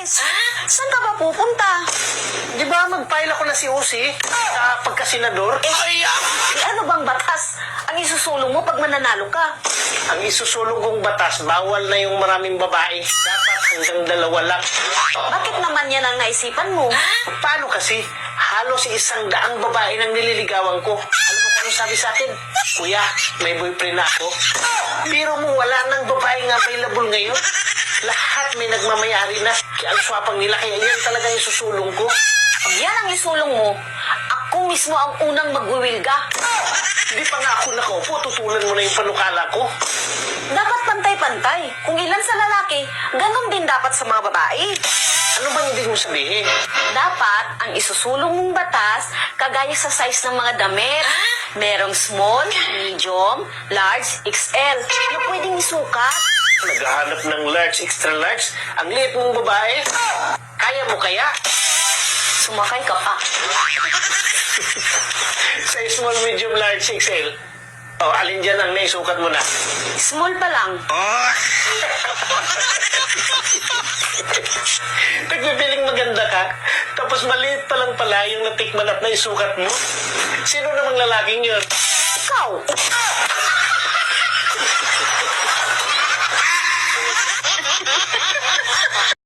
Saan ka ba pupunta? Di ba mag-file ako na si Usi sa pagkasenador? Ano bang batas ang isusulong mo pag mananalo ka? Ang isusulong kong batas, bawal na yung maraming babae. Dapat hanggang 2 lang. Bakit naman yan ang naisipan mo? Paano kasi? Halos 100 babae nang nililigawan ko. Alam mo kung ano sabi sa akin? Kuya, may boyfriend na ako. Pero mo wala nang babae nga available ngayon. Lahat may nagmamayari na. Kaya ang swapang nila, kaya yan talaga yung susulong ko. Pag yan ang isulong mo, ako mismo ang unang magwiwilga. Hindi pa nga ako nakaupo, tutulan mo na yung panukala ko. Dapat pantay-pantay. Kung ilan sa lalaki, ganon din dapat sa mga babae. Ano bang ibig mo sabihin? Dapat ang isusulong mong batas kagaya sa size ng mga damit. Merong small, medium, large, XL na pwedeng isukat. Naghahanap ng large, extra large. Ang liit mong babae. Kaya mo kaya? Sumakay ka pa. Sa small, medium, large, XL. O, alin dyan ang naisukat mo na? Small pa lang. Nagbibiling maganda ka, tapos maliit pa lang pala yung natikman at naisukat mo. Sino namang lalaking yun? Ikaw!